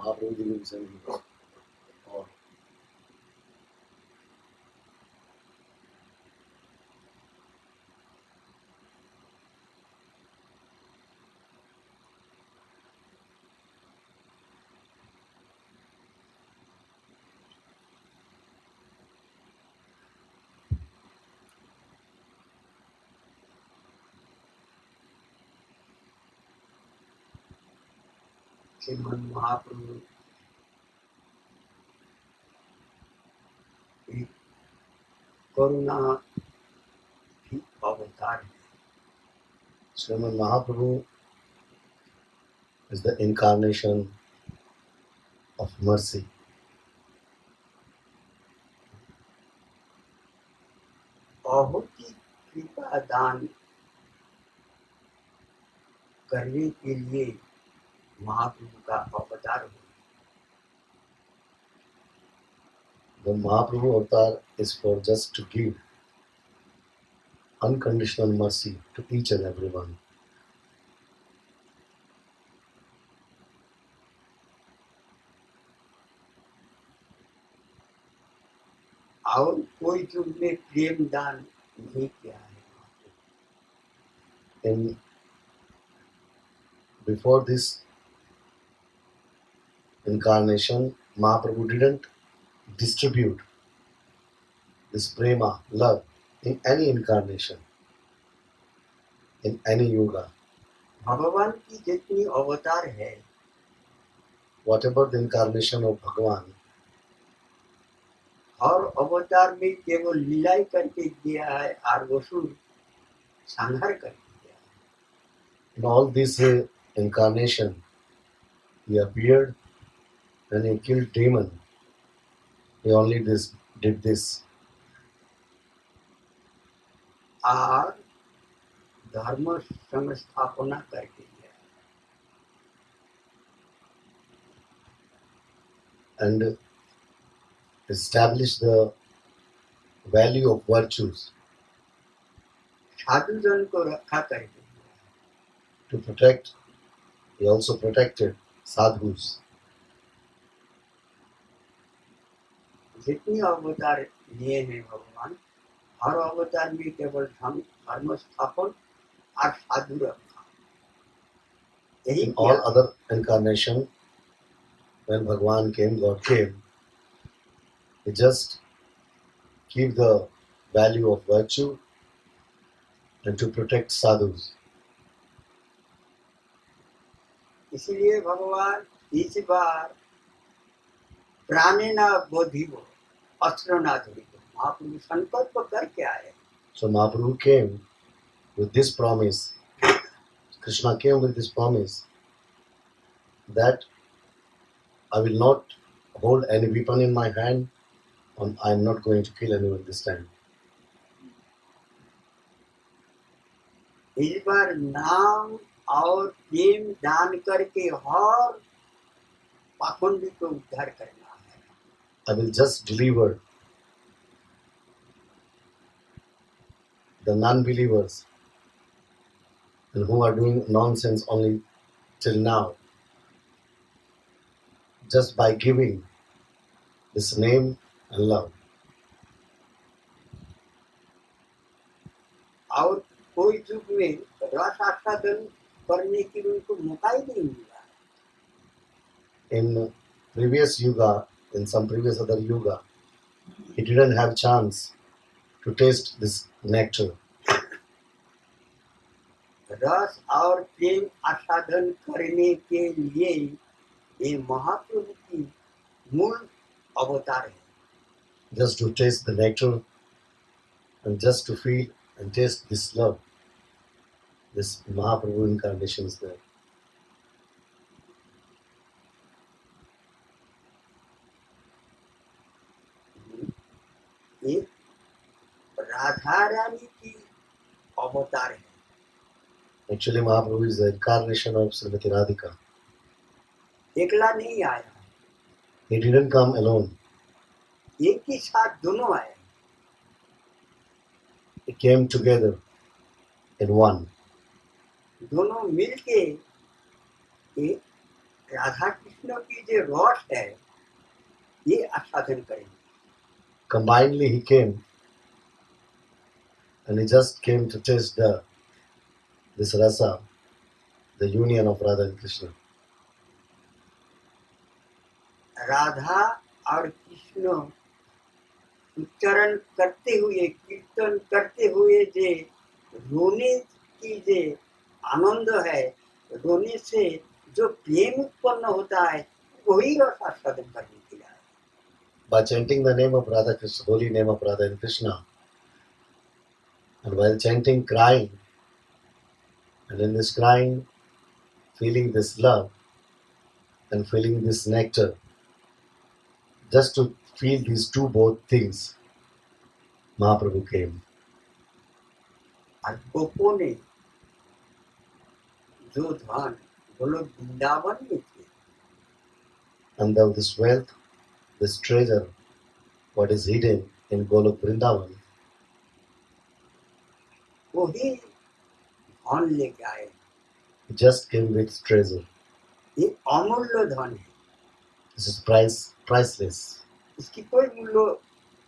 महाप्रभु जी के विषय में और श्रीमन महाप्रभु एक करुणा की अवतार है। Sriman Mahaprabhu is the incarnation of mercy. बहुत ही कृपा दान करने के लिए महाप्रभु का अवतार हुआ। The Mahaprabhu avatar is for just to give unconditional mercy to each and everyone. और कोई युग में प्रेम दान नहीं किया है। In before this incarnation, Mahaprabhu didn't distribute this prema, love, in any incarnation, in any yuga. भगवान की जितनी अवतार है, Whatever the incarnation of Bhagavan, हर अवतार में केवल लीला करके दिया है और वसूल संहार करके दिया है। in all these incarnation, he appeared and he killed demon. He only did this. और धर्म संस्थापना करके दिया है। And establish the value of virtues साधुजन को रखा करके दिया है। to protect. He also protected sadhus. जितनी अवतार लिए हैं भगवान, हर अवतार में केवल धर्म स्थापन और साधु रखा। यही In किया। all other incarnation, when Bhagavan came, God came, he just give the value of virtue and to protect sadhus. इसलिए भगवान इस बार प्राणे न बोधिवो अस्त्र न धरिवो, महाप्रभु संकल्प करके आए। So Mahaprabhu came with this promise. Krishna came with this promise that I will not hold any weapon in my hand and I am not going to kill anyone this time. इस बार नाम और प्रेम दान करके हर पाखंडी को उद्धार करना है। I will just deliver the non-believers and who are doing nonsense only till now, just by giving this name and love. और कोई युग में रस आस्वादन करने की उनको मौका ही नहीं मिला। In previous yuga, in some previous other yuga, he didn't have chance to taste this nectar. रस और प्रेम आस्वादन करने के लिए ये महाप्रभु की मूल अवतार है। Just to taste the nectar and just to feel and taste this love. This Mahaprabhu incarnation is there. एक राधा रानी की अवतार है। Actually, Mahaprabhu is the incarnation of Srimati Radhika. एकला नहीं आया, He didn't come alone. एक ही साथ दोनों आए। He came together in one. दोनों मिलके एक राधा कृष्ण की जो रस है ये आस्वादन करेंगे। Combinedly, he came and he just came to taste this rasa, the union of Radha and Krishna. Radha और कृष्ण उच्चारण करते हुए कीर्तन करते हुए जे रोने की जे आनंद है, रोने से जो प्रेम उत्पन्न होता है वही रस आस्वादन करने के लिए। By chanting the name of Radha Krishna, holy name of Radha and Krishna, and while chanting, crying, and in this crying, feeling this love and feeling this nectar, just to feel these two both things, Mahaprabhu came. और गोपों ने जो धन वो लोग वृंदावन में थे, And this wealth, this treasure, what is hidden in Golok Vrindavan, वही धन लेके आए। he just came with treasure. ये अमूल्य धन है, This is priceless. इसकी कोई मूल्य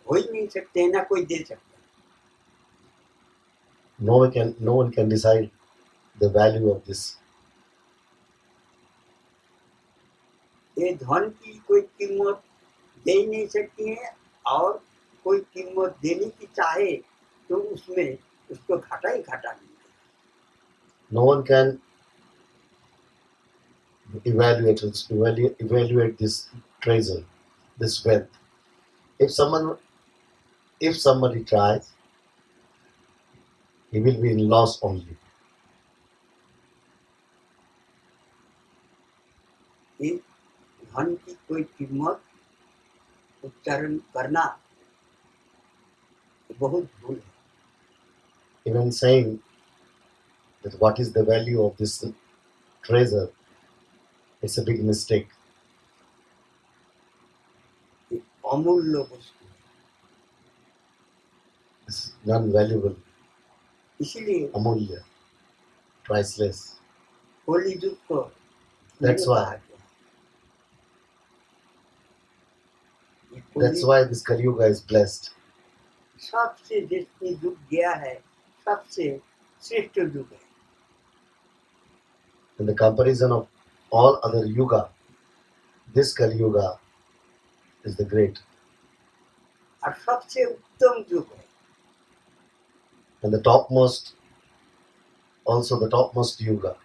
हो ही नहीं सकते, ना कोई दे सकता। No one can decide the value of this. ये धन की कोई कीमत दे ही नहीं सकती है, और कोई कीमत देने की चाहे तो उसमें उसको घाटा ही घाटा नहीं है। No one can evaluate this treasure, this wealth. If somebody tries, he will be in loss only. ये धन की कोई कीमत उच्चारण करना बहुत भूल है। Even saying that what is the value of this treasure, it's a big mistake. ये अमूल्य वस्तु है, It's non-valuable, इसलिए amulya, priceless. होली युग को That's धन्य why. कहा गया। ये That's Holi why this Kali Yuga is blessed. सबसे जिसमें युग गया है सबसे श्रेष्ठ युग है। In the comparison of all other yuga, this Kali Yuga is the great. और सबसे उत्तम युग है। And the topmost yuga.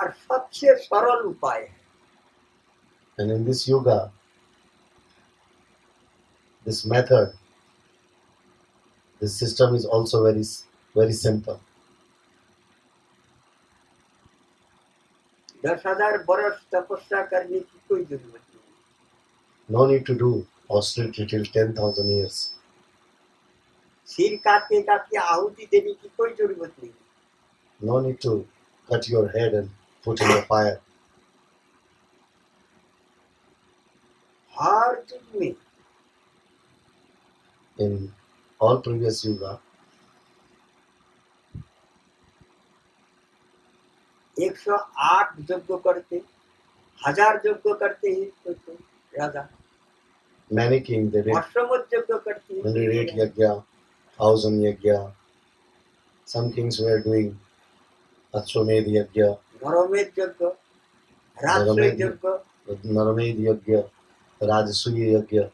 और सबसे सरल उपाय है। And in this yuga, this method, this system is also very, very simple. 10,000 बरस तपस्या करने की कोई जरूरत नहीं। No need to do austerity till 10,000 years. सिर काटने का की आहुति देने की कोई जरूरत नहीं। No need to cut your head and put in the fire. हर युग में In all previous yuga, 108 यज्ञ करते, 1000 यज्ञ करते हैं तो राजा, many kings, they did अश्वमेध यज्ञ करते हैं। 108 yajna, 1000 yajna. Some kings were doing Ashwamedh yajna, नरमेध यज्ञ, राजस्व यज्ञ, Naramed yajna, Rajasuya yajna.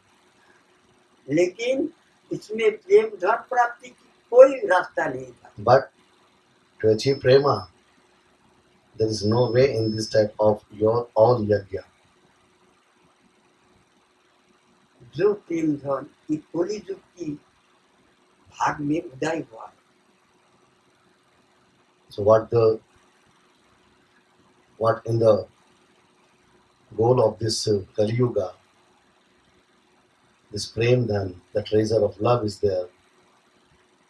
लेकिन इसमें प्रेम धन प्राप्ति की कोई रास्ता नहीं था। But to achieve prema, there is no way in this type of your all yajna. जो प्रेम धन की होली युग की भाग में उदय हुआ है। So what in the goal of this Kali Yuga, this prem dhan, the treasure of love is there.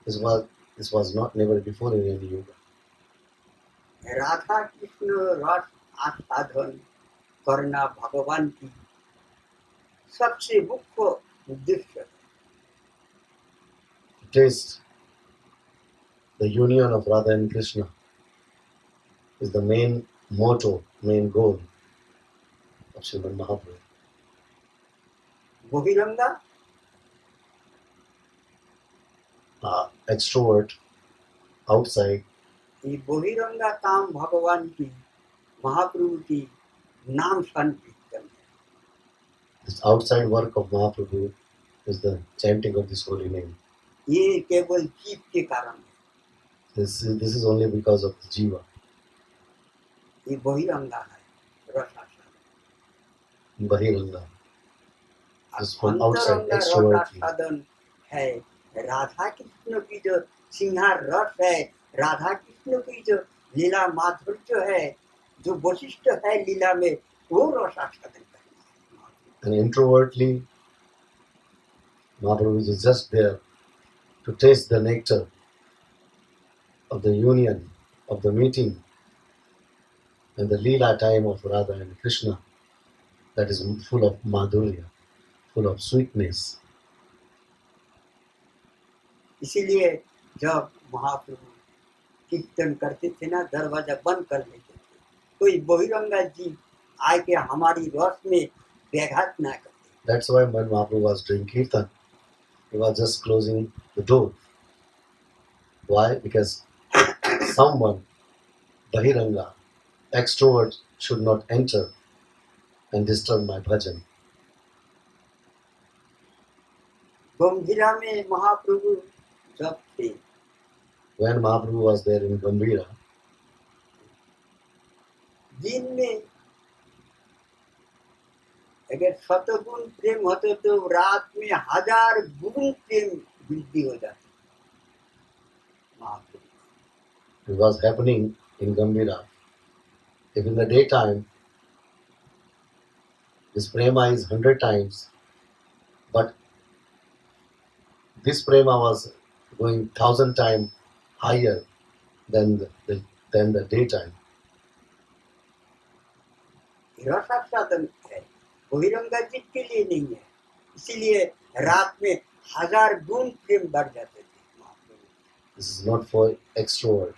This was not never before in any yuga. Radha Krishna रस आस्वादन करना भगवान की सबसे मुख्य उद्देश्य है। To taste the union of Radha and Krishna is the main motto, main goal. of Srimad Mahaprabhu. बहिरंगा Extrovert outside, ये बहिरंगा काम भगवान की महाप्रभु की नाम संकीर्तन है। this outside work of Mahaprabhu is the chanting of this holy name. ये केवल जीव के कारण है। This is only because of the jiva. ये बहिरंगा है रसास्वादन। Bahiranga. This from outside, अंतरंगा extrovertly. रसास्वादन है राधा कृष्ण की जो सिंहार रस है, राधा कृष्ण की जो लीला माधुर्य है, जो वशिष्ठ है लीला में, वो रसास्वादन करना है। And introvertly, Mahaprabhu is just there to taste the nectar of the union, of the meeting, and the Leela time of Radha and Krishna that is full of madhurya, full of sweetness. इसीलिए जब महाप्रभु कीर्तन करते थे ना, दरवाजा बंद कर लेते थे, कोई बहिरंगा जी आके हमारी रस में व्याघात ना करते। That's why when Mahaprabhu was doing kirtan, he was just closing the door. Why? Because someone, Bahiranga, extrovert, should not enter and disturb my bhajan. गंभीरा में महाप्रभु जब थे, When Mahaprabhu was there in Gambhira, दिन में अगर शतगुण प्रेम होते तो रात में 1000 गुण प्रेम वृद्धि हो जाती महाप्रभु। it was happening in Gambhira. If in the daytime this prema is 100 times, but this prema was going 1000 times higher than the daytime. रसास्वादन है, बहिरंगा जी के लिए नहीं है, इसीलिए रात में 1000 गुण प्रेम बढ़ जाते थे महाप्रभु। This is not for extrovert.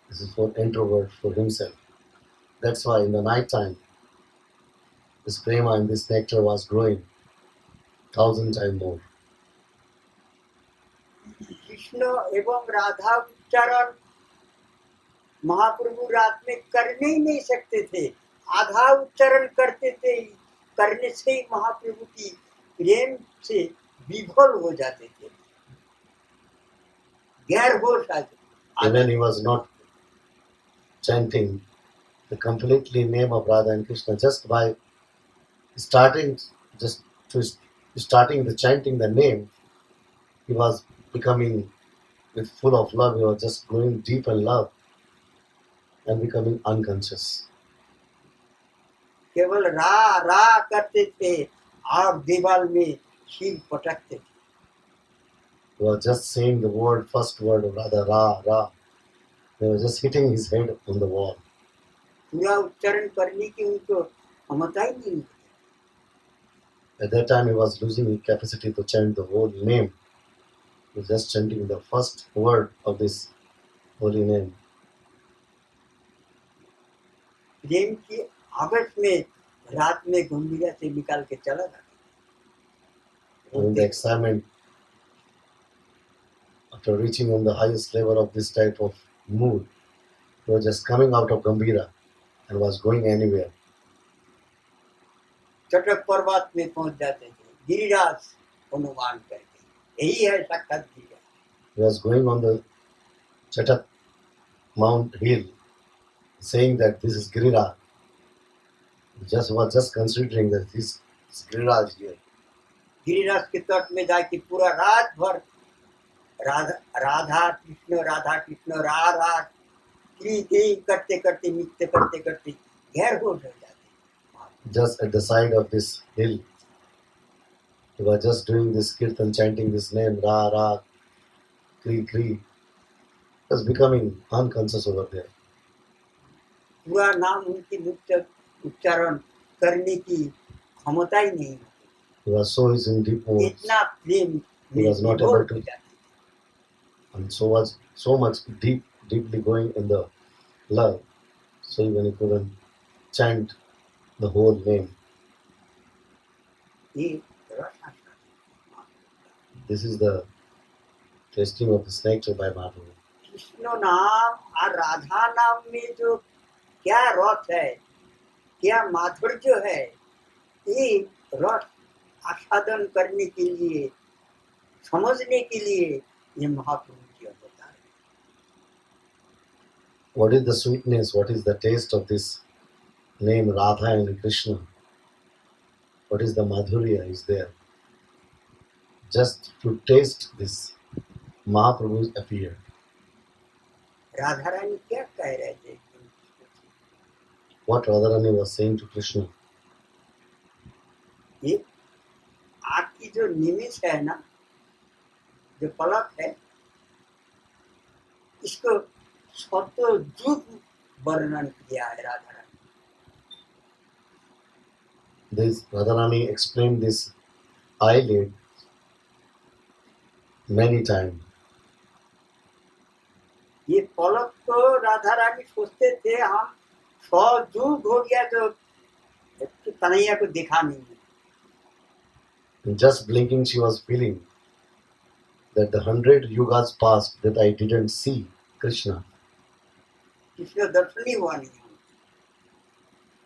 This is for introvert, for himself. That's why in the night time, this prema and this nectar was growing 1000 times more. Krishna एवं राधा उच्चारण महाप्रभु रात में करने ही नहीं सकते थे, आधा उच्चारण करते थे, करने से ही महाप्रभु की प्रेम से विभोर हो जाते थे, गैर होश आ जाते। Even he was not chanting the completely name of Radha and Krishna just by starting starting the chanting the name, he was becoming with full of love. He was just going deep in love and becoming unconscious. केवल रा रा करते थे और दीवार में सिर पटकते थे। He was just saying the first word of Radha, Ra, Ra. He was just hitting his head on the wall. पूरा उच्चारण करने की उनको क्षमता ही नहीं थी। At that time, he was losing his capacity to chant the whole name. He was just chanting the first word of this holy name. प्रेम की आवेश में रात में गंभीरा से निकाल के चला जाता। And in the excitement, after reaching on the highest level of this type of mood, he was just coming out of Gambhira and was going anywhere. चटक पर्वत में पहुंच जाते थे, गिरिराज अनुमान करके, यही है साक्षात Giriraj. He was going on the Chatak Mount Hill, saying that this is Giriraj. He was just considering that this is Giriraj here. Giriraj के तट में जाके पूरा रात भर राधा कृष्ण राधा की करते करते नृत्य करते करते गैर होश हो जाते। Just at the side of this hill, he was just doing this kirtan, chanting this name, Ra, Ra, Kri, Kri. He was becoming unconscious over there. पूरा नाम उनकी मुख्य उच्चारण करने की क्षमता ही नहीं। He was so in deep mood. इतना प्रेम He was not able to, हो जाते, and so was so much deeply going in the love. So even he couldn't chant the whole name. ये रस आस्वादन। This is the tasting of this nectar by Mahaprabhu. Krishna नाम और राधा नाम में जो क्या रस है, क्या माधुर्य है, ये रस आस्वादन करने के लिए, समझने के लिए ये महाप्रभु की अवतार है। What is the sweetness, what is the taste of this name Radha and Krishna? What is the madhurya is there? Just to taste this, Mahaprabhu appeared. Radha Rani क्या कह रहे थे? What Radharani was saying to Krishna? ये आपकी जो निमिष है ना, जो पलक है, इसको शतजुग वर्णन किया है Radha Rani. This Radharani explained this eyelid many times. ये पलक तो राधा रानी सोचते थे हम 100 युग हो गया तो कन्हैया को देखा नहीं है। In just blinking, she was feeling that the 100 yugas passed that I didn't see Krishna. Krishna दर्शन ही हुआ नहीं।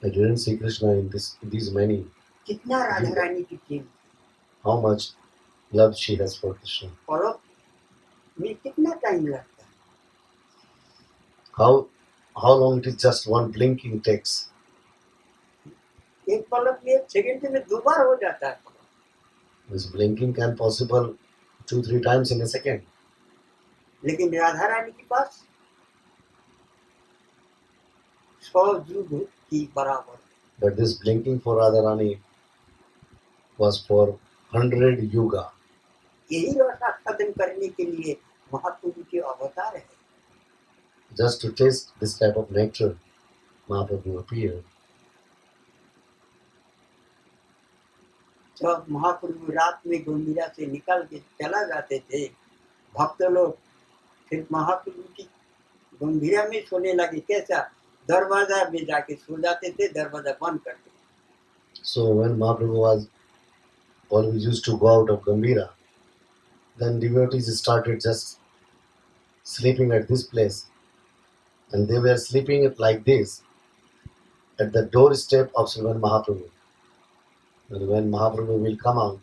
I didn't see Krishna in these many. कितना राधा रानी की प्रेम, How much love she has for Krishna. पलक में कितना टाइम लगता है? How long it is just one blinking takes. एक पलक में 1 सेकंड में 2 बार हो जाता है। This blinking can possible 2-3 times in a second. लेकिन राधा रानी के पास 100 युग की बराबर। But this blinking for Radharani was for 100 yuga. यही रस आस्वादन करने के लिए महाप्रभु के अवतार है। Just to taste this type of nectar, Mahaprabhu appeared. जब महाप्रभु रात में गंभीरा से निकल के चला जाते थे, भक्त लोग फिर महाप्रभु की गंभीरा में सोने लगे। कैसा? दरवाजा में जाके सो जाते थे, दरवाजा बंद करते थे। So when Mahaprabhu was always used to go out of Gambhira, then devotees started just sleeping at this place. And they were sleeping like this at the doorstep of Sriman Mahaprabhu. And when Mahaprabhu will come out,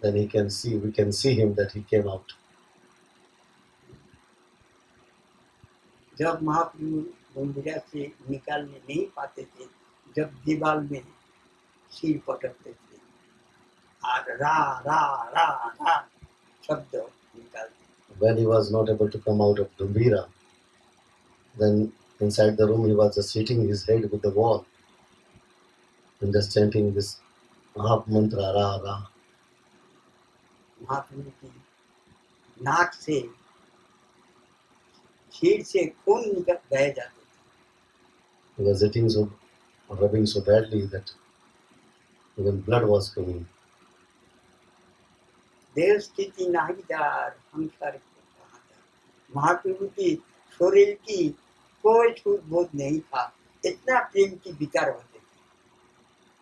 then we can see him that he came out. जब महाप्रभु गंभीरा से निकालने नहीं पाते थे, जब दीवार में सिर पटकते थे और रा रा रा रा शब्द निकालते। When he was not able to come out of Gambhira, then inside the room he was just hitting his head with the wall and just chanting this Mahamantra Ra Ra. महाप्रभु की नाक से, सिर से खून निकल बह जाते थे। He was rubbing so badly that even blood was coming. देव स्थिति नाहीदार संसार को कहा। महाप्रभु की शरीर की कोई छूट बोध नहीं था, इतना प्रेम की विकार होते थे।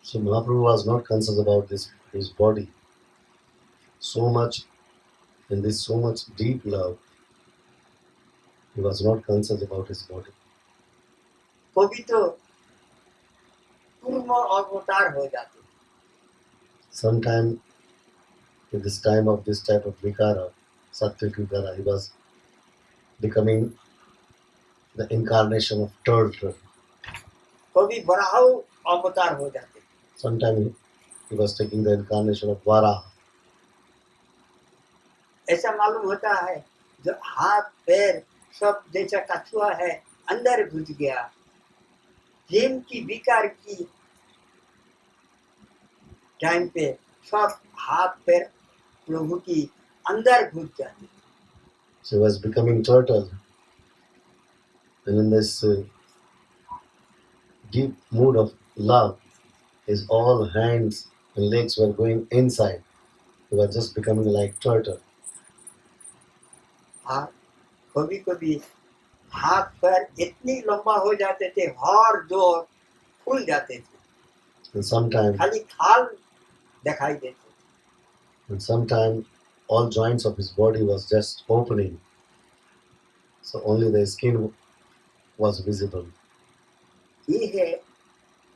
So Mahaprabhu was not conscious about his body. So much in this so much deep love, he was not conscious about his body. कभी तो पूर्ण अवतार हो जाते। Sometime in this time of this type of vikara, Sattvic vikara, he was becoming the incarnation of turtle. कभी वराह अवतार हो जाते। Sometime he was taking the incarnation of Varaha. ऐसा मालूम होता है जो हाथ पैर सब जैसा कछुआ है अंदर घुस गया, प्रेम की विकार की टाइम पे सब हाथ पैर प्रभु की अंदर घुस जाते। So he was becoming turtle. And in this deep mood of love, his all hands and legs were going inside. He was just becoming like turtle. और कभी कभी हाथ पैर इतनी लंबा हो जाते थे, हर जो फूल जाते थे, And sometime, खाली खाल दिखाई देते थे। and sometime, all joints of his body was just opening, so only the skin was visible. ये है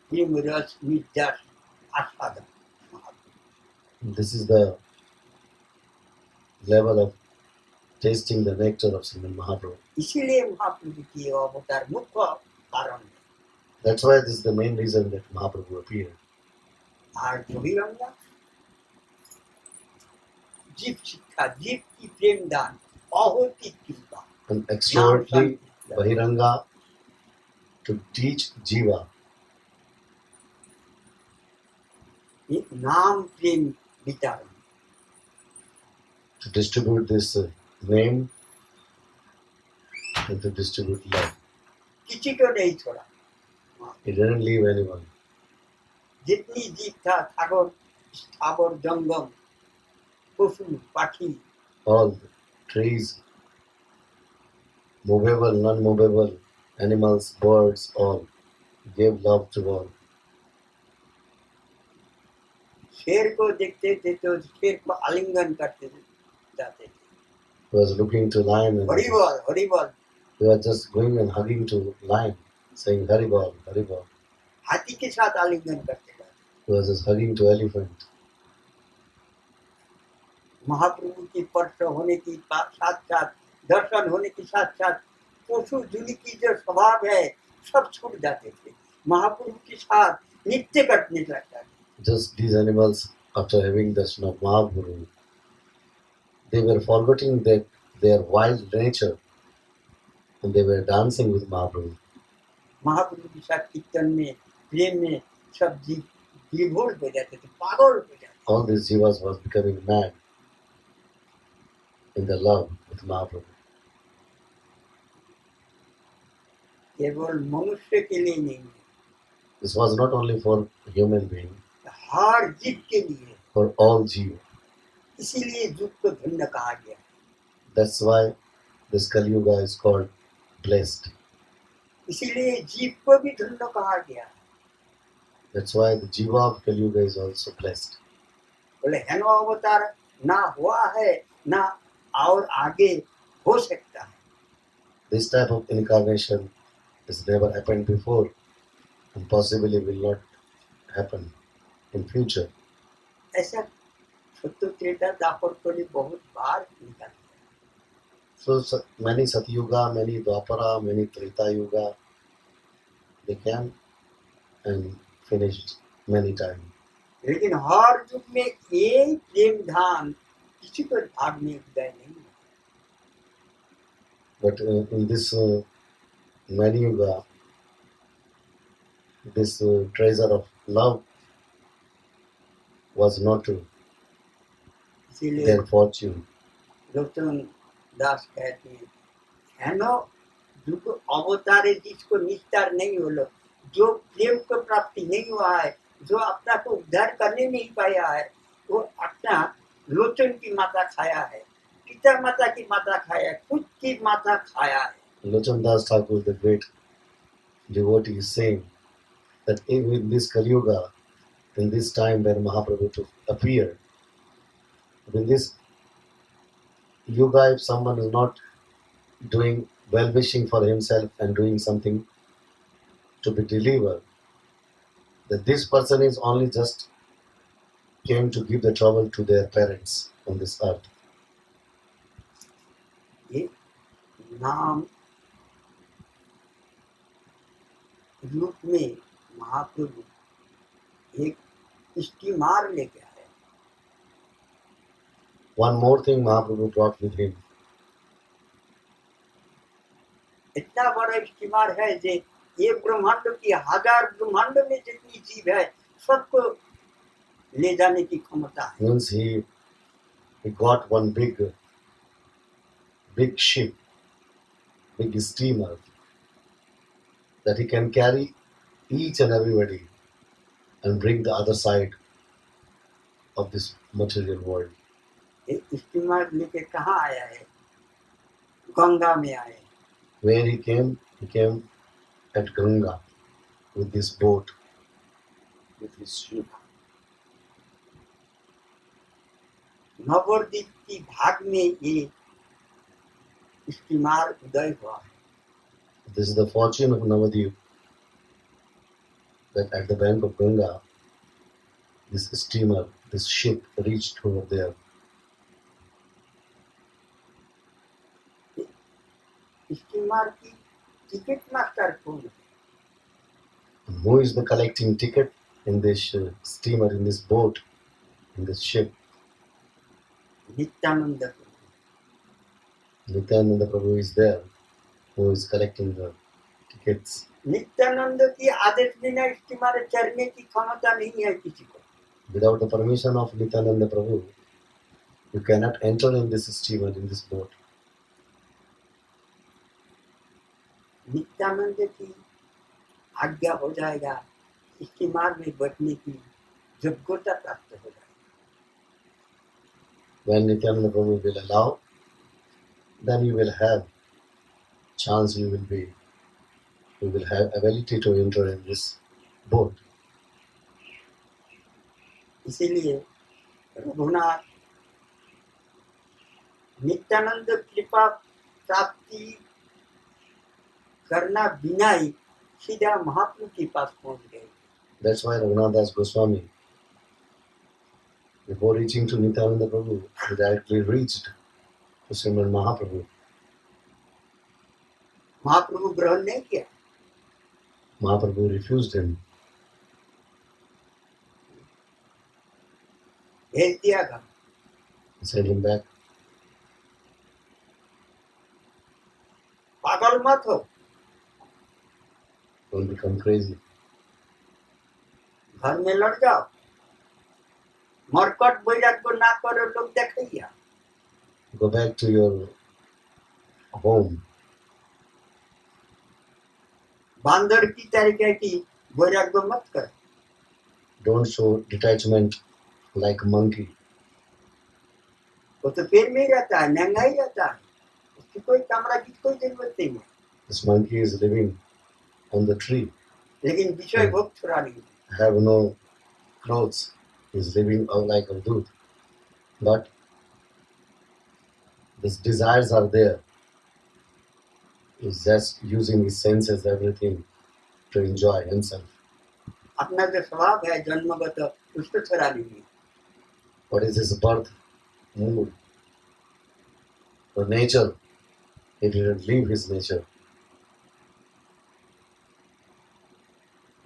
प्रेम रस मिर्जास आस्वादन महाप्रभु। This is the level of tasting the nectar of Srimad Mahaprabhu. इसीलिए महाप्रभु की अवतार मुख्य कारण है। That's why this is the main reason that Mahaprabhu appeared. और बहिरंगा जीव शिक्षा, जीव की प्रेम दान, अहोती कृपा, And ज्ञान extrovertly, Shanti, Bahiranga, to teach Jiva, एक नाम प्रेम वितरण। to distribute this name and to distribute love. किसी को नहीं छोड़ा। He didn't leave anyone. जितनी जीव था, सागर स्थावर जंगम, पशु पाखी, All the trees, movable, non-movable, animals, birds, all gave love to all. शेर को देखते थे तो शेर को आलिंगन करते जाते थे। He was looking to lion and Hari बोल, हरि बोल। he was just going and hugging to lion, saying Haribol, Haribol. हाथी के साथ आलिंगन करते जाते। He was just hugging to elephant. महाप्रभु की स्पर्श होने की साथ साथ, दर्शन होने के साथ साथ पशु जुली की जो स्वभाव है सब छूट जाते थे। महाप्रभु के साथ नित्य कटने लगता था। Just these animals, after having darshan of Mahaprabhu, they were forgetting that their wild nature and they were dancing with Mahaprabhu. महाप्रभु के साथ कीर्तन में, प्रेम में सब जीव विभोर हो जाते थे, पागल हो जाते थे। All these jivas was becoming mad in the love with Mahaprabhu. केवल मनुष्य के लिए नहीं, This was not only for human being, हर जीव के लिए। for all jiva. इसीलिए युग को धन्य कहा गया। That's why this Kali Yuga is called blessed. इसीलिए जीव को भी धन्य कहा गया। That's why the jiva of Kali Yuga is also blessed. बोले हेनो अवतार ना हुआ है ना और आगे हो सकता है। This type of incarnation has never happened before and possibly will not happen in future. ऐसा सत्य त्रेता दापर को भी बहुत बार निकाल। So many Satyuga, many Dwapara, many Treta Yuga, they came and finished many times. लेकिन हर युग में एक प्रेम धाम किसी को भाग में उदय नहीं हुआ। But in this many Yuga, this treasure of love was not इसीलिए their fortune. लोचन दास कहते हैं हेनो युग अवतारे जिसको निस्तार नहीं हो लो, जो प्रेम को प्राप्ति नहीं हुआ है, जो अपना को उद्धार करने नहीं पाया है, वो अपना लोचन की माता खाया है, पिता माता की माता खाया है, खुद की माता खाया है। Lochan Das Thakur, the great devotee, is saying that in this Kali Yuga, in this time when Mahaprabhu to appear, in this Yuga, if someone is not doing well-wishing for himself and doing something to be delivered, that this person is only just came to give the trouble to their parents on this earth. ये नाम रूप में महाप्रभु एक steamer लेके आए। One more thing Mahaprabhu brought with him. इतना बड़ा steamer है जे ये ब्रह्मांड की हजार ब्रह्मांड में जितनी जीव है सबको ले जाने की क्षमता है। Means he got one big ship, big steamer, that he can carry each and everybody and bring the other side of this material world. ये स्टीमर लेके कहाँ आया है? गंगा में आए। Where he came at Ganga with this boat. with his ship. Nabadwip की भाग में ये स्टीमर उदय हुआ है। This is the fortune of Navadvip, that at the bank of Ganga, this steamer, this ship reached over there. Steamer की ticket master कौन है? And who is the collecting ticket in this steamer, in this boat, in this ship? Nityanand Prabhu. Nityananda Prabhu is there, who is collecting the tickets. Nityanand की आदेश बिना steamer चढ़ने की क्षमता नहीं है किसी को। Without the permission of Nityananda Prabhu, you cannot enter in this steamer, in this boat. Nityanand की आज्ञा हो जाएगा, स्टीमर में बैठने की योग्यता प्राप्त हो जाएगी। When Nityananda Prabhu will allow, then you will have chance, you will have ability to enter in this boat. इसीलिए रघुनाथ नित्यानंद कृपा प्राप्ति करना बिना ही सीधा महाप्रभु के पास पहुंच गए। That's why Raghunath Das Goswami, before reaching to Nityananda Prabhu, he directly reached to Srimad Mahaprabhu. महाप्रभु ग्रहण नहीं किया। Mahaprabhu refused him, भेज दिया घर। sent him back. पागल मत हो, Don't become crazy. घर में लड़ जाओ, मरकट वैराग्य ना करो, लोग देखिए। Go back to your home. बांदर की तरीके की वैराग्य मत कर। Don't show detachment like a monkey. वो तो पेड़ में ही रहता है, नंगा ही रहता है, उसकी कोई कमरा की कोई जरूरत नहीं है। This monkey is living on the tree, लेकिन विषय भोग छुड़ा नहीं। have no clothes, is living like a dude. But these desires are there. He's just using his senses, everything, to enjoy himself. अपना जो स्वभाव है जन्मगत उसको छुड़ा नहीं। What is his birth mood? The nature, he didn't leave his nature.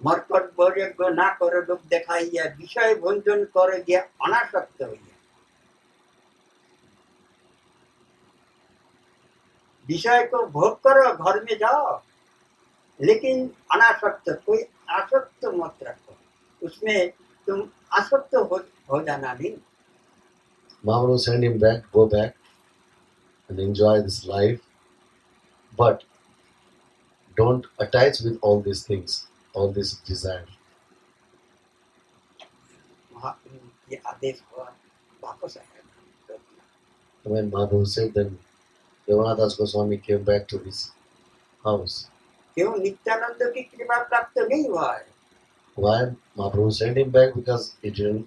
मरकट वैराग्य ना करो, लोग दिखाइए, विषय भोजन करोगे अनासक्त होइए। विषय को भोग करो, घर में जाओ, लेकिन अनासक्त, कोई आसक्त मत रखो, उसमें तुम आसक्त हो जाना नहीं। Mahaprabhu sent him back, go back and enjoy this life. But don't attach with all these things, all these desires. महाप्रभु के आदेश हुआ, वापस आया। When Mahaprabhu said, then Raghunath Das Goswami came back to his house. क्यों? नित्यानंद की कृपा प्राप्त नहीं हुआ है। Why? Mahaprabhu sent him back because he didn't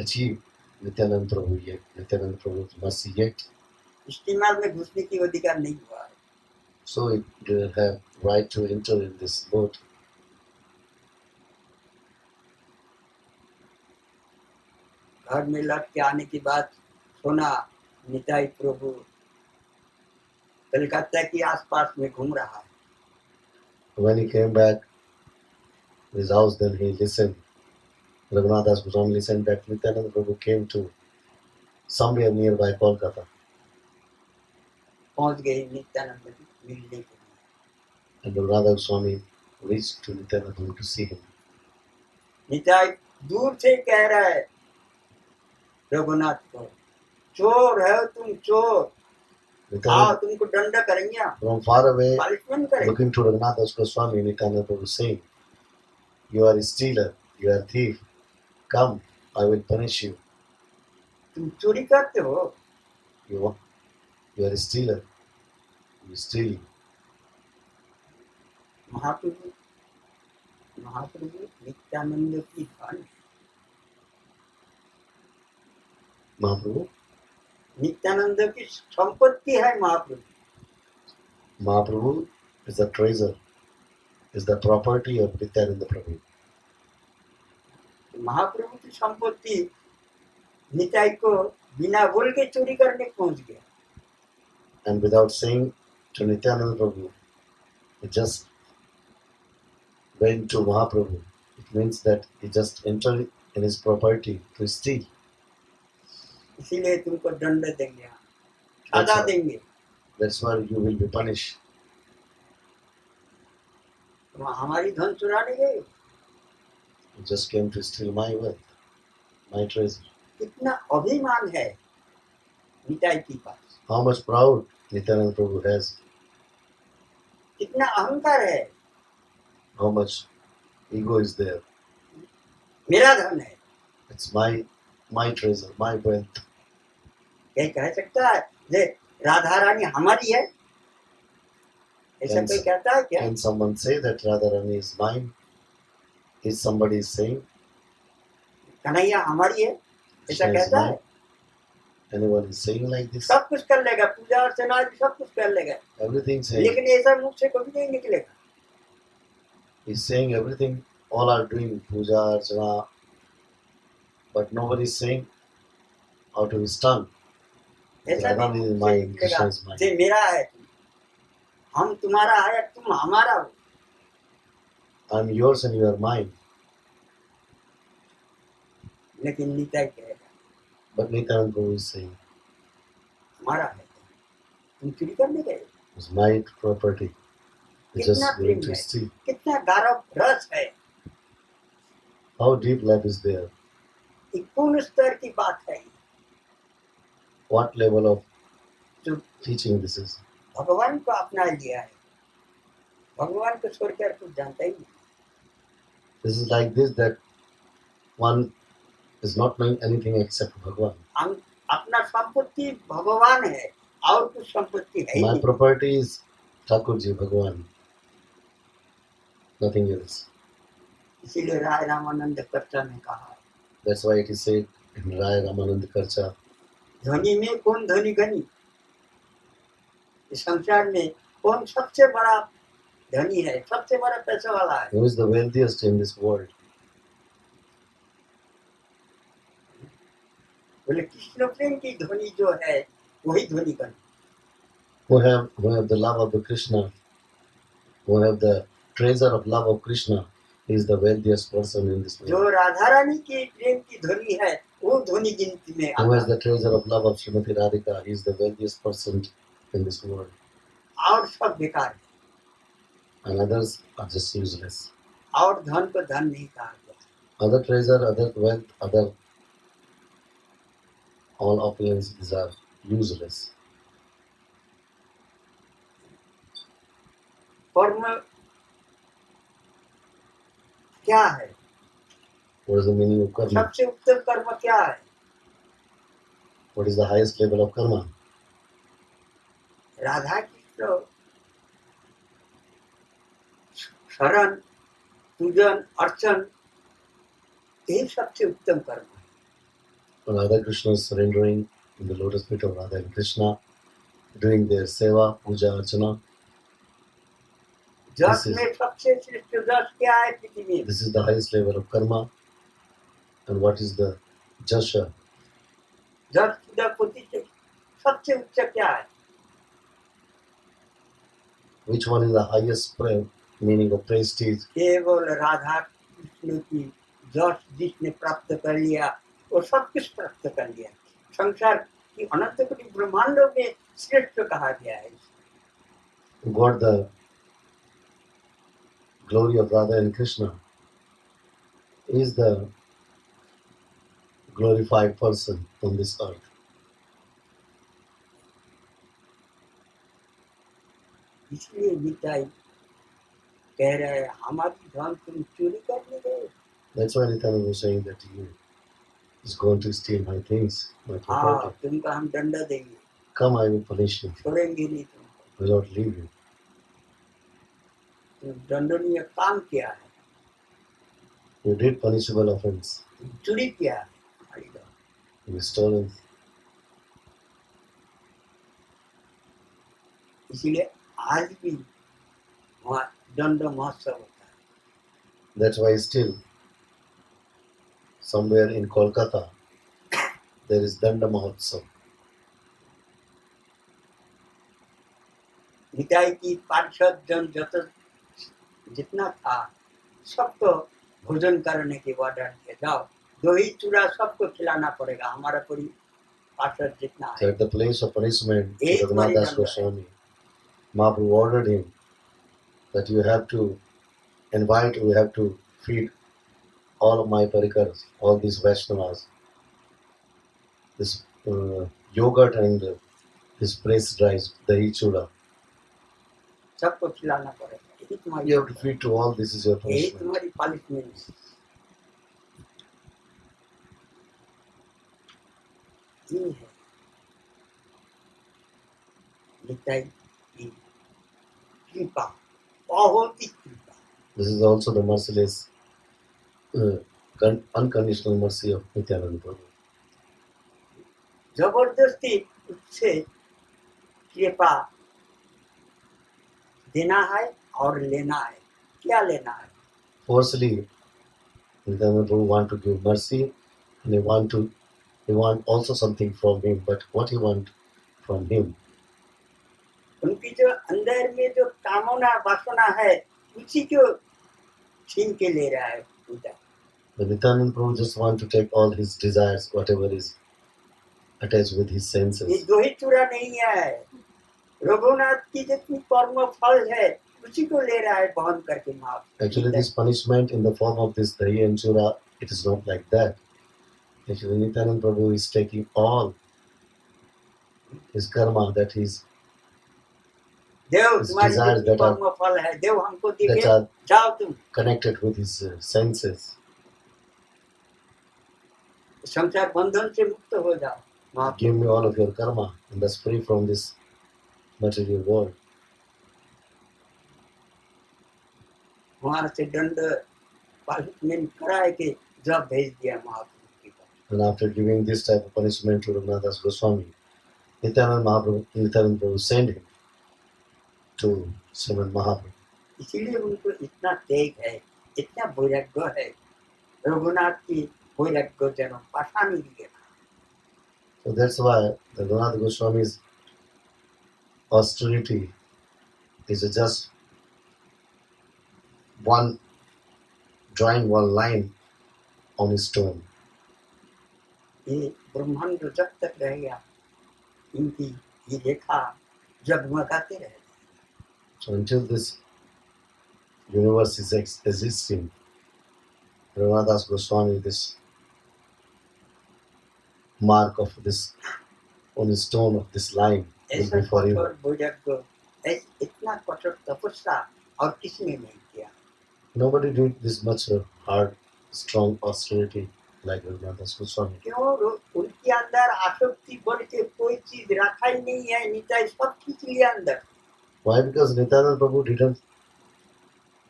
achieve Nityananda Prabhu yet, Nityananda Prabhu's mercy yet. Steamer में घुसने की अधिकार नहीं हुआ है। So he didn't have right to enter in this boat. घर में लौट के आने के बाद सुना निताई प्रभु कलकत्ता के आसपास में घूम रहा है। When he came back to his house, then he listened. Raghunath Das Goswami listened that Nityananda Prabhu came to somewhere nearby Kolkata. पहुंच गए नित्यानंद मिलने के लिए। And Raghunath Das Goswami reached to Nityananda Prabhu to see him. Nitai दूर से कह रहा है रघुनाथ को, चोर है तुम, चोर, आओ तुमको दंड करेंगे, From far away, पनिशमेंट करेंगे। looking to Raghunath Das Goswami, Nityananda Prabhu saying, "You are a stealer, you are a thief. Come, I will punish you. तुम चोरी करते हो, You are a stealer. You steal." महाप्रभु महाप्रभु नित्यानंद की धन, Mahaprabhu, Nityanand की संपत्ति है महाप्रभु। Mahaprabhu is the treasure, is the property of Nityananda Prabhu. महाप्रभु की संपत्ति निताई को बिना बोल के चोरी करने पहुंच गया। And without saying to Nityananda Prabhu, he just went to Mahaprabhu. It means that he just entered in his property to steal. इसीलिए तुमको दंड देंगे, सजा देंगे। That's why you will be punished. तुम हमारी धन चुराने गए। You just came to steal my wealth, my treasure. कितना अभिमान है निताई के पास, How much proud Nityananda Prabhu has, कितना अहंकार है। how much ego is there. मेरा धन है, It's my treasure, my wealth. क्या कह सकता है जे राधा रानी हमारी है? ऐसा कोई कहता है क्या? Can someone say that Radharani is mine? Is somebody saying Kanhaiya हमारी है, ऐसा Krishna is कहता है? mine? Anyone is saying like this? सब कुछ कर लेगा, पूजा अर्चना भी सब कुछ कर लेगा, Everything saying. लेकिन ऐसा मुख से कभी नहीं निकलेगा। He's saying everything, all are doing puja, archana, but nobody is saying out of his tongue. ऐसा Radharani नहीं is मुख से mine, निकलेगा Krishna is mine. जे मेरा है, हम तुम्हारा है, तुम हमारा हो। I'm yours and you are mine. लेकिन निताई कहेगा But Nityananda Prabhu is saying, हमारा है, तुम चोरी करने गए। it's my property. It's कितना just प्रेम going to है, steal. कितना गाढ़ा रस है। How deep love is there? ये कौन स्तर की बात है? What level of जो teaching this is? भगवान को अपना लिया है, भगवान को छोड़कर कुछ जानता ही नहीं। This is like this, that one is not knowing anything except Bhagwan. हम अपना संपत्ति भगवान है और कुछ संपत्ति है ही My नहीं। property is Thakurji, Bhagwan. Nothing else. इसीलिए राय रामानंद कर्ता ने कहा, That's why it is said in Rai Ramanand Karcha, धनी में कौन धनी गनी? इस संसार में कौन सबसे बड़ा धनी है, सबसे बड़ा पैसा वाला है? who is the wealthiest in this world? बोले कृष्ण प्रेम की धनी जो है वही धनी Ghani. Who have the love of the Krishna, who have the treasure of love of Krishna, he is the wealthiest person in this जो world. राधा रानी की प्रेम की धनी है वो धनी गिनती में Who आता has है। the treasure of love of Srimati Radhika, he is the wealthiest person in this world. और सब बेकार है, And others are just useless. और धन को धन नहीं कहा गया। Other treasure, other wealth, other all opulence, these are useless. कर्म क्या है? What is the meaning of karma? सबसे उत्तम कर्म क्या है? What is the highest level of karma? Radha Krishna शरण, पूजन, अर्चन, यही सबसे उत्तम कर्म है। Radha Krishna is surrendering in the lotus feet of Radha and Krishna, doing their seva, puja, archana. जस This is- में सबसे श्रेष्ठ जस क्या है पृथ्वी में? This is the highest level of karma. And what is the jasha? जस पुति से सबसे उच्च क्या है? Which one is the highest meaning of prestige? केवल राधा कृष्ण की जस जिसने प्राप्त कर लिया वो सब कुछ प्राप्त कर लिया। संसार की अनंत कोटि ब्रह्मांडों में श्रेष्ठ कहा गया है। Who got the glory of Radha and Krishna is the glorified person on this earth. इसलिए निताई कह रहे हैं हमारी धन तुम चोरी करने गए। That's why Nityananda was saying that you is going to steal my things, my हाँ, property. तुमको हम दंड देंगे, Come, I will punish you. छोड़ेंगे नहीं तुमको। I will not leave you. तुम दंडनीय काम किया है, You did punishable offense. चोरी किया हमारी दो। You stolen. इसीलिए आज भी वहाँ दंड महोत्सव होता है। That's why still somewhere in Kolkata there is Danda Mahotsav. निकाय की पार्षद जन जितना था सबको भोजन करने के ऑर्डर दिए, जाओ दही चूड़ा सबको खिलाना पड़ेगा, हमारा पूरी पार्षद जितना So है at the place of punishment to एक Raghunath Das दंड है। Goswami, Mahaprabhu ordered him that you have to invite, you have to feed all of my parikars, all these Vaishnavas, this yogurt and this pressed rice, dahi chuda. सबको खिलाना पड़ेगा, यही तुम्हारी You have to feed to all, this is your यही punishment. तुम्हारी punishment है। निताई की कृपा, बहुत ही कृपा। This is also the merciless, unconditional mercy of Nityananda Prabhu. जबरदस्ती उससे कृपा देना है और लेना है। क्या लेना है? Forcefully, Nityananda Prabhu want to give mercy, and he want also something from him. But what he want from him? उनकी जो अंदर में जो कामना वासना है उसी को छीन के ले रहा है उधर। The Nityananda Prabhu just want to take all his desires, whatever is attached with his ये senses. दो ही चूड़ा नहीं है, रघुनाथ की जितनी कर्म फल है उसी को ले रहा है बहन करके माँ। Actually, this punishment in the form of this dahi and chura, it is not like that. Actually, Nityananda Prabhu is taking all his karma, that his Dev his तुम्हारी desires जितनी that are कर्म फल है देव हमको that दिए, are जाओ तुम। connected with his senses. संसार बंधन से मुक्त हो जाओ माँ। Give me all of your karma and thus free from this material world. वहां से दंड पालिशमेंट कराए के जब भेज दिया महाप्रभु के पास। And after giving this type of punishment to Raghunath Das Goswami, Nityananda Prabhu sent him to Srimad Mahaprabhu. इसीलिए उनको इतना तेज है, इतना वैराग्य है। रघुनाथ की वैराग्य जन्म पाषाणी दिए। So that's why the Raghunath Goswami's austerity is just one drawing one line on his stone. ये ब्रह्मांड जब तक रहेगा इनकी ये रेखा जगमगाते रहेगी। So until this universe is existing, Raghunath Das Goswami, this mark of this on the stone of this line will ऐसा be forever. कठोर वैराग्य, इतना कठोर तपस्या और किसने नहीं किया। Nobody did this much hard, strong austerity like Raghunath Das Goswami. क्यों? उनके अंदर आसक्ति बढ़ के कोई चीज रखा ही नहीं है, निताई सब खींच लिया अंदर। Why? Because Nityananda Prabhu didn't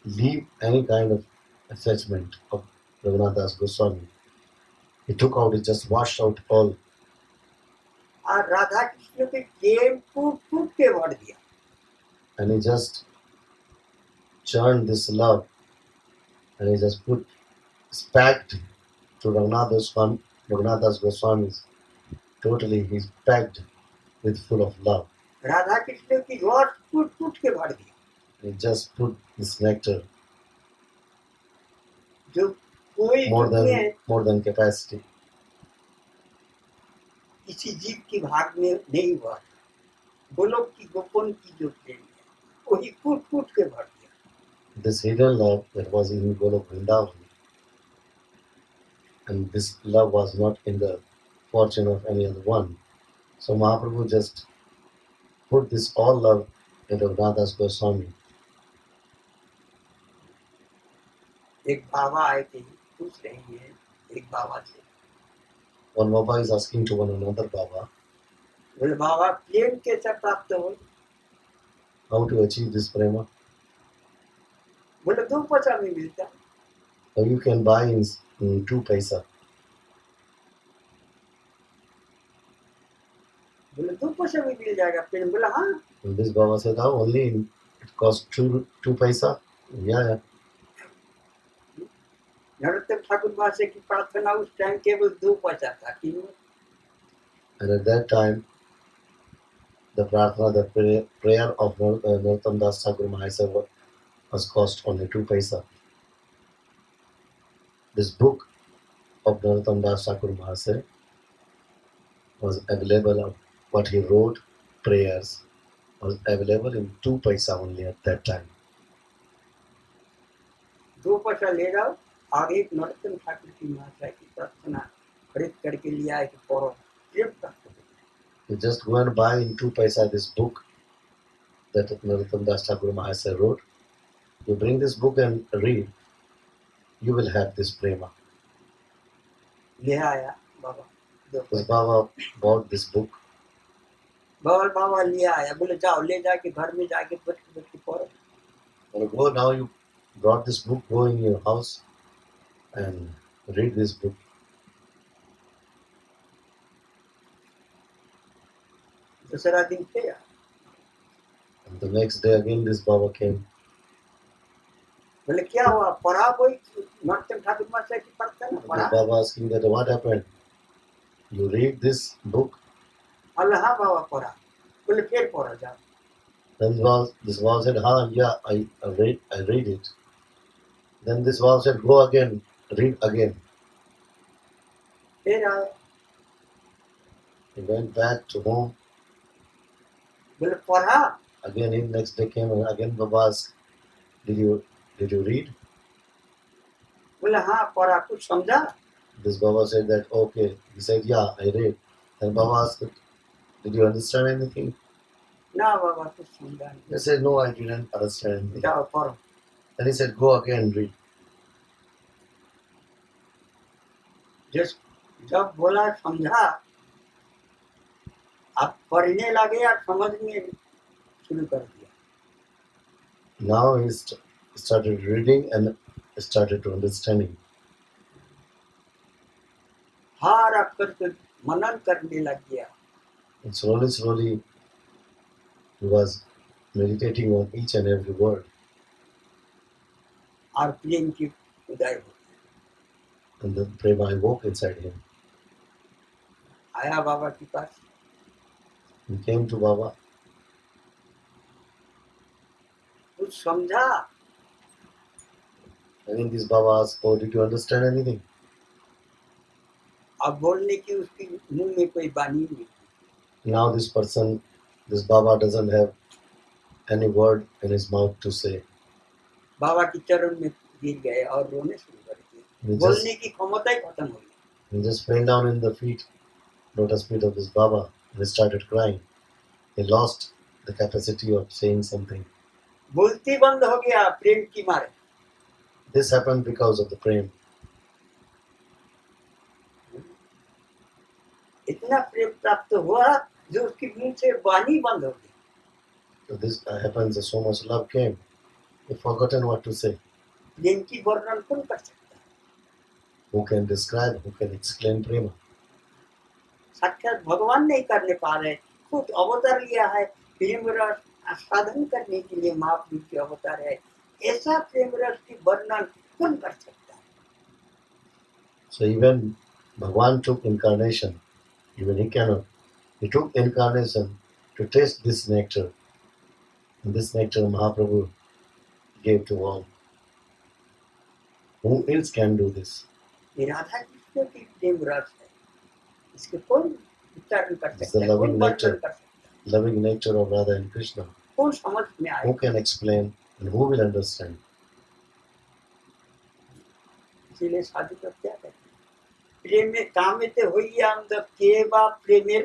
leave any kind of attachment of Raghunath Das Goswami. He took out, he just washed out all. और राधा कृष्ण के प्रेम कूट कूट के भर दिया। And he just churned this love and he just put, packed to Raghunath Das Goswami's. Totally, he's packed with full of love. Radha Krishna की रस कूट कूट के भर दिया। He just put this nectar जो कोई more than capacity. किसी जीव की भाग में नहीं हुआ। गोलोक की गोपन की जो प्रेम है वही कूट कूट के भर दिया। This hidden love that was in Golok Vrindavan, and this love was not in the fortune of any other one. So Mahaprabhu just put this all love into Raghunath Das Goswami. एक बाबा आए थे, पूछ रही है एक बाबा से, One Baba is asking to one another Baba, बोले बाबा प्रेम कैसे प्राप्त हो? how to achieve this prema? बोले दो पचा में मिलता। or you can buy in 2 paisa. बोले 2 पैसे में मिल जाएगा। फिर बोला हाँ। And this Baba said, oh, only it costs 2 paisa? Yeah. Narottam Thakur महाशय की प्रार्थना उस टाइम केवल 2 पैसा था। कीमत And at that time, the prarthana, the prayer of Narottam Das Thakur Mahasaya was cost only 2 paisa. This book of Narottam Das Thakur Mahasaya was available, of what he wrote, prayers, was available in 2 paisa only at that time. 2 पैसा ले जाओ और एक नरोत्तम ठाकुर की महाशय की प्रार्थना खरीद करके लिया है कि पढ़ो, प्रेम प्राप्त हो। You just go and buy in 2 paisa this book that Narottam Das Thakur Mahasaya wrote. You bring this book and read, you will have this prema. ले आया बाबा 2 This पैसा। Baba bought this book. बाबा ले आया, बोले जाओ ले जाके घर में जाके बैठ के पढ़ो। Well, go now, you brought this book, go in your house and read this book. दूसरा दिन फिर आया, And the next day again this Baba came. बोले क्या हुआ, पढ़ा कोई नरोत्तम ठाकुर महाशय की प्रार्थना And पढ़ा? the Baba asking that what happened? You read this book? बोले हाँ बाबा पढ़ा। बोले फिर पढ़ो जाओ। Then this Baba said, yeah, I read it. Then this Baba said, go again, read again. फिर आया, He went back to home. बोले पढ़ा? Again, he next day came and again Baba asked, did you read? बोले हाँ पढ़ा, कुछ समझा? This Baba said that, okay. He said, yeah, I read. Then Baba asked, did you understand anything? ना बाबा कुछ समझा नहीं। He said, no, I didn't understand anything. जाओ पढ़ो। Then he said, go again, read. जब बोला समझा, अब पढ़ने लगे और समझने शुरू कर दिया। Now he started reading and started to understanding. हर अक्षर को मनन करने लग गया। And slowly, he was meditating on each and every word. और प्रेम की उदय हो। And the prema awoke inside him. आया बाबा के पास, He came to Baba. कुछ समझा? Again this Baba asked, oh, did you understand anything? अब बोलने की उसकी मुंह में कोई बानी नहीं। Now this Baba doesn't have any word in his mouth to say. बाबा के चरण में गिर गए और रोने शुरू कर दिए। बोलने की क्षमता ही खत्म हो गई। He just fell down in the lotus feet of this Baba and started crying. He lost the capacity of saying something. बोलती बंद हो गया प्रेम की मारे। This happened because of the prema. इतना प्रेम प्राप्त हुआ जो उसकी मुंह से वाणी बंद हो गई। So this happens, so much love came. He forgotten what to say. प्रेम की वर्णन कौन कर सकता है? Who can describe, who can explain prema? साक्षात भगवान नहीं करने पा रहे, खुद अवतार लिया है प्रेम रस आस्वादन करने के लिए। महाप्रभु के अवतार है, ऐसा प्रेम रस की वर्णन कौन कर सकता है? So even Bhagwan took incarnation. Even he cannot. He took incarnation to taste this nectar. And this nectar Mahaprabhu gave to all. Who else can do this? ये राधा कृष्ण की प्रेम रस है, इसके कौन उच्चारण कर It's सकता the है, कौन loving वर्णन nature, कर सकता है, loving nature of Radha and Krishna. कौन समझ में आए? Who can explain and who will understand? इसीलिए साधु का क्या कहते हैं, प्रेमे कामिते হইয়াম কে বা প্রেমের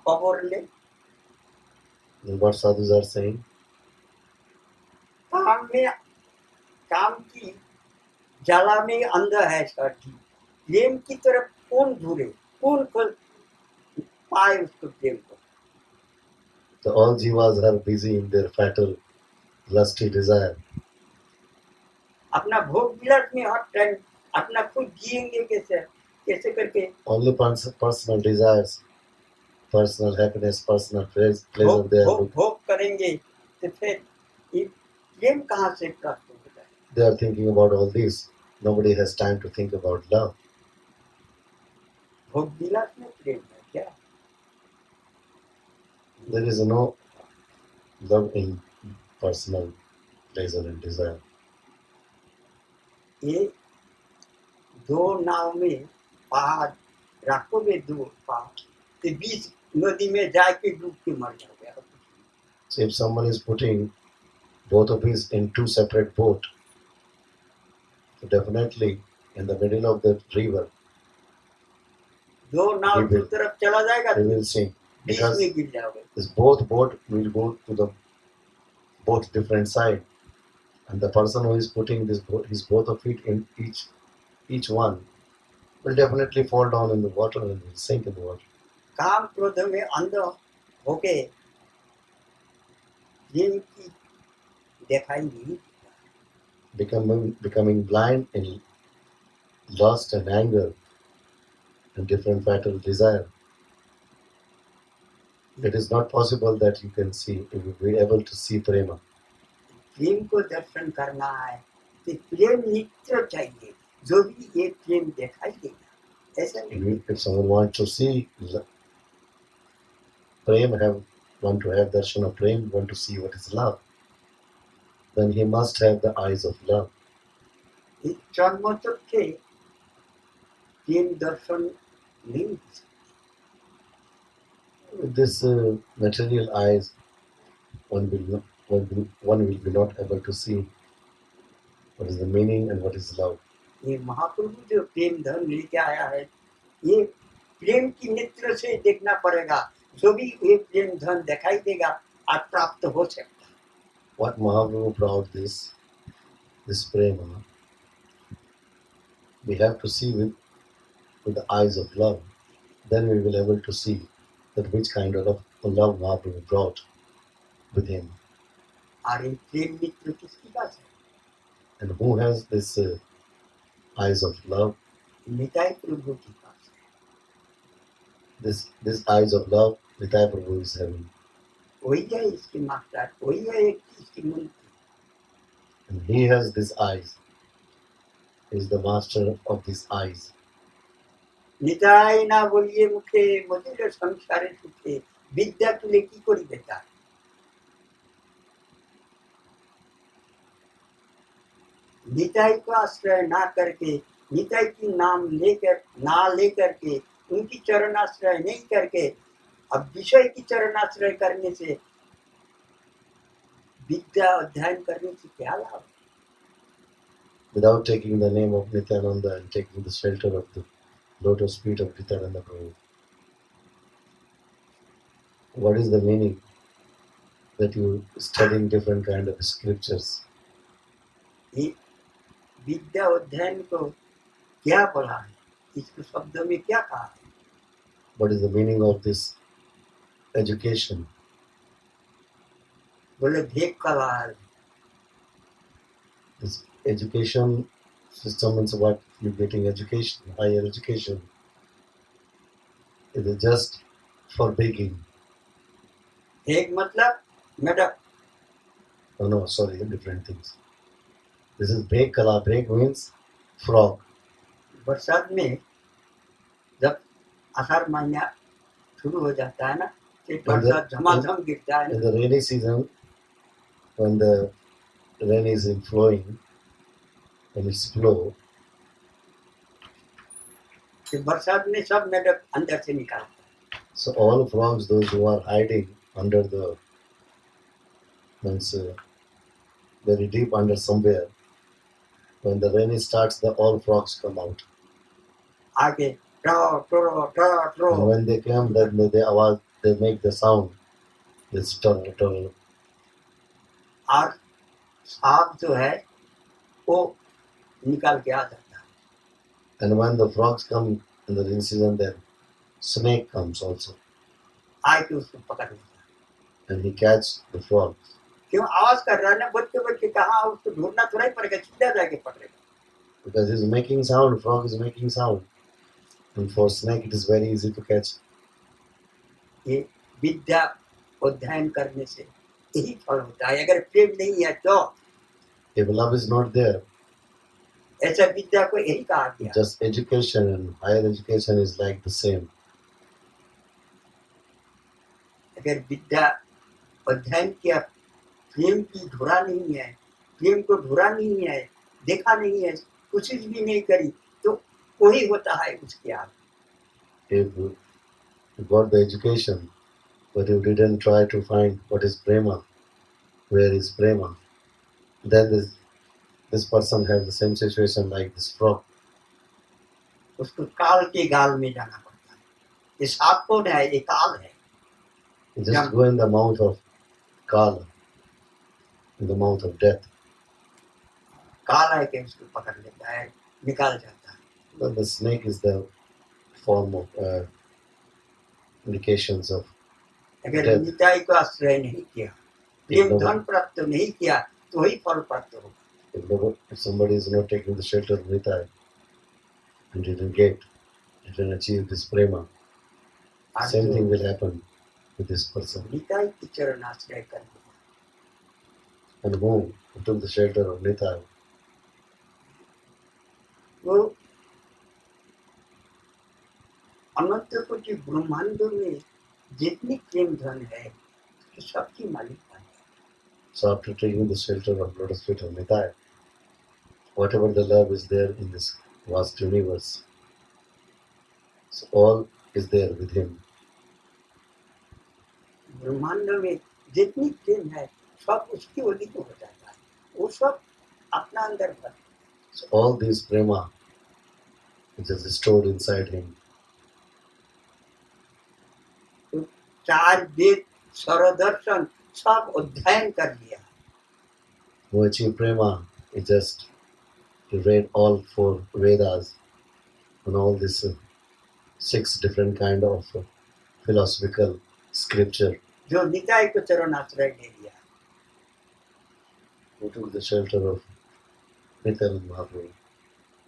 খবর ले। And what sadhus are saying? काम में, काम की ज्वाला में अंधा है साथी, प्रेम की तरफ कौन घूरे, कौन पाए उसको प्रेम को? So all jivas are busy in their fatal, lusty desire. अपना भोग विलास में हर टाइम अपना खुद जिएंगे कैसे कैसे करके Only personal desires, personal happiness, personal pleasure भोग they are भोग looking. भोग करेंगे तो फिर ये प्रेम कहाँ से प्राप्त होता है? They are thinking about all this. Nobody has time to think about love. भोग विलास में प्रेम है क्या? There is no love in personal pleasure and desire. ये दो नाव में पहाड़ रखोगे दो पहाड़ तो बीच नदी में जाके डूब के मर जाओगे। So if someone is putting both of us in two separate boats, so definitely in the middle of the river, दो नाव he दो will, तरफ चला जाएगा he will sink. Beach Because में गिर जाओगे। this both boat will go to the both different side, and the person who is putting this boat, his both of feet in each one, will definitely fall down in the water and will sink in the water. काम क्रोध में अंध होके जिनकी दिखाई नहीं Becoming blind in lust and anger and different fatal desire. It is not possible that you can see, you will be able to see prema. प्रेम को दर्शन करना है तो प्रेम नित्य चाहिए, जो भी ये प्रेम दिखाई देगा ऐसा नहीं। If someone wants to see prema, want to have darshan of prema, want to see what is love, then he must have the eyes of love. इस जन्म तक के प्रेम दर्शन नहीं हो सकता। With this material eyes, one will be not able to see what is the meaning and what is love. ये महाप्रभु जो प्रेम धन लेके आया है, ये प्रेम की नेत्र से देखना पड़ेगा, जो भी ये प्रेम धन दिखाई देगा आप प्राप्त हो सकता है। What Mahaprabhu brought this prema, we have to see with the eyes of love. Then we will be able to see that which kind of love Mahaprabhu brought with him. और ये प्रेम मित्र किसकी पास है? And who has this eyes of love? Nitai प्रभु की पास है। This eyes of love, Nitai Prabhu is having. वही है इसकी master, वही है इसकी मंत्री। And he has this eyes. He is the master of these eyes. Nitai না বলিয়ে মুখে মধুর সংসারে সুখে বিদ্যা তুলে কি করিবে তার? निताई को आश्रय ना करके, निताई की नाम लेकर के, उनकी चरण आश्रय नहीं करके, अब विषय की चरण आश्रय करने से विद्या अध्ययन करने से क्या लाभ? Without taking the name of Nityananda and taking the shelter of the lotus feet of Nityananda Prabhu. What is the meaning that you studying different kind of scriptures? विद्या अध्ययन को क्या बोला है, इसको शब्दों में क्या कहा है? What is the meaning of this education? बोले भेद कला। This education system means what? You're getting education, higher education. It is just for begging. भेद मतलब madam, Oh no, sorry, different things. This is bheg kala. Bheg means frog. बरसात में जब आषाढ़ महीना शुरू हो जाता है ना, तो बरसात झमाझम गिरता है। In the rainy season, when the rain is flowing, when it's flow, तो बरसात में सब मेढक अंदर से निकालते हैं। so all frogs, those who are hiding under the means very deep under somewhere, when the rain starts, the all frogs come out. आगे ट्रो ट्रो ट्रो ट्रो, And when they come, then they make the sound. This turtle, turtle. और सांप जो है वो निकाल के आ जाता है। And when the frogs come in the rainy season, then snake comes also, आके उसको पकड़ लेता है। and he catch the frogs. क्यों आवाज कर रहा है ना, बच्चे बच्चे कहाँ, उसको ढूंढना थोड़ा ही पड़ेगा, सीधा जाके पकड़ेगा। Because he's making sound, frog is making sound. And for snake it is very easy to catch. ये विद्या अध्ययन करने से यही फल होता है। अगर प्रेम नहीं है तो If love is not there, ऐसा विद्या को यही कहा गया। just education and higher education is like the same. अगर विद्या अध्ययन किया, प्रेम की धुरा नहीं है, प्रेम को धुरा नहीं है, देखा नहीं है, कोशिश भी नहीं करी, तो वही होता है उसके आगे। If you got the education, but you didn't try to find what is prema, where is prema, then this person has the same situation like this frog. उसको काल के गाल में जाना पड़ता है। ये सांप कौन है? ये काल है। You just go in the mouth of Kala, in the mouth of death. काल है कि उसको पकड़ लेता है, निकाल जाता है। But the snake is the form of indications of अगर death. निताई को आश्रय नहीं किया, प्रेम धन प्राप्त नहीं किया, तो वही फल प्राप्त होगा। If somebody is not taking the shelter of Nitai and didn't achieve this prema, same thing will happen with this person. Nitai की चरण आश्रय कर लिया, And who took the shelter of Nitai, वो अनंत कोटि ब्रह्मांड में जितनी प्रेम धन है, तो सबकी मालिक बन गया। so after taking the shelter of lotus feet of Nitai, whatever the love is there in this vast universe, so all is there with him. ब्रह्मांड में जितनी प्रेम है, सब उसकी ओर हो जाता है, वो सब अपना अंदर भर। So all this prema which is stored inside him. तो चार वेद सर्वदर्शन सब अध्ययन कर लिया। Who achieved prema, he just read all 4 Vedas and all this 6 different kind of philosophical scripture. जो निकाय को चरण आश्रय ले लिया, Who took the shelter of Nityananda Mahaprabhu.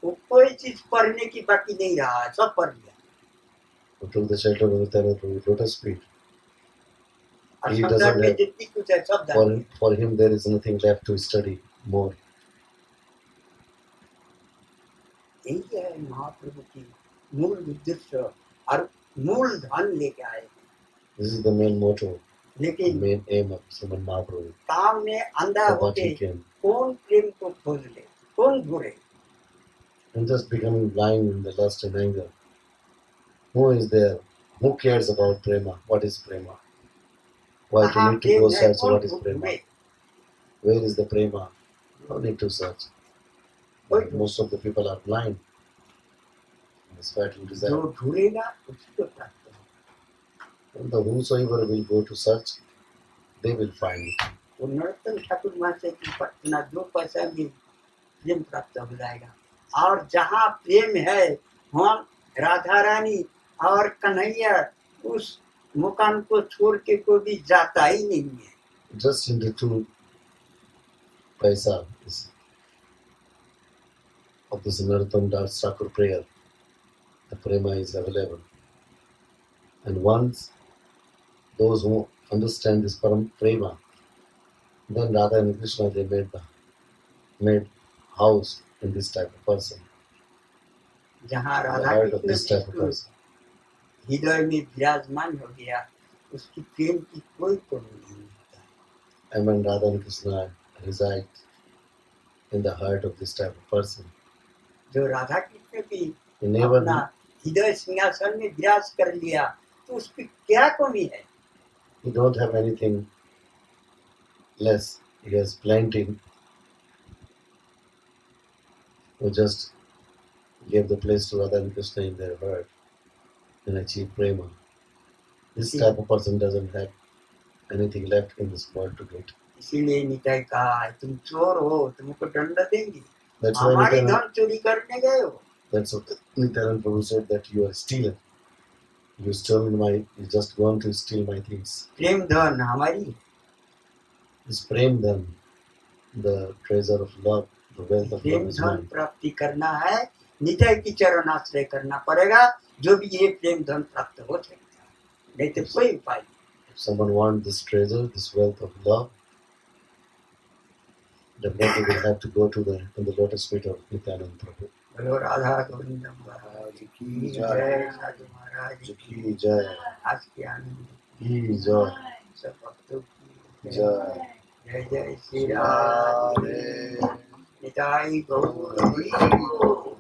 वो कोई चीज पढ़ने की बाकी नहीं रहा, सब पढ़ लिया। Who took the shelter of Nityananda Mahaprabhu lotus feet. और He संसार doesn't में have, जितनी कुछ है सब जान लिया। for him there is nothing left to study more. यही है महाप्रभु की मूल उद्देश्य और मूल धन लेके आए। This is the main motto, the लेकिन main aim of Sriman Mahaprabhu. काम में अंधा For what होके he came. कौन प्रेम को खोज ले, कौन ढूंढे? And just becoming blind in the lust and anger. Who is there? Who cares about prema? What is prema? Why do you कहाँ need to go प्रेम है, search कौन what is prema? ढूंढे? Where is the prema? No need to search. But most of the people are blind. This fatal जो desire. ढूंढेगा उसको प्राप्त होगा। And the whosoever will go to search, they will find it. वो नरोत्तम ठाकुर महाशय की प्रार्थना 2 पैसा में प्रेम प्राप्त हो जाएगा। और जहाँ प्रेम है, वहाँ राधा रानी और कन्हैया उस मुकाम को छोड़ के कोई भी जाता ही नहीं है। Just in the 2 paisa of this Narottam Das Thakur prayer, the prema is available. And once those who understand this param prema, then Radha and Krishna they made house in this type of person, जहाँ the Radha heart of Krishna this type of जिसको person. हृदय में विराजमान हो गया, उसकी प्रेम की कोई कमी नहीं होता। And when Radha and Krishna reside in the heart of this type of person, जो राधा कृष्ण भी he never अपना हृदय सिंहासन में विराज कर लिया, तो उसकी क्या कमी है? he don't have anything less. He has plenty. Who just gave the place to Radha and Krishna in their heart and achieve prema. This type of person doesn't have anything left in this world to get. इसीलिए निताई कहा, तुम चोर हो, तुमको दंड देंगे, That's why हमारी Nityananda, धन चोरी करने गए हो। that's what Nityananda Prabhu said, that you are stealing. You just gone to steal my things. प्रेम धन हमारी है। is prem then, the treasure of love, the wealth of Prem love is धन mine. प्राप्ति करना है, निताई की चरण आश्रय करना पड़ेगा, जो भी ये प्रेम धन प्राप्त हो सकता है, नहीं तो कोई उपाय नहीं। If someone wants this treasure, this wealth of love, definitely will have to go to in the lotus feet of Nityananda Prabhu. बोलो राधा गोविंद महाराज की जय, साधु महाराज की जय, आज के आनंद की जय, सब भक्तों की जय, जय जय श्री राधे, निताई गौर हरि बोल।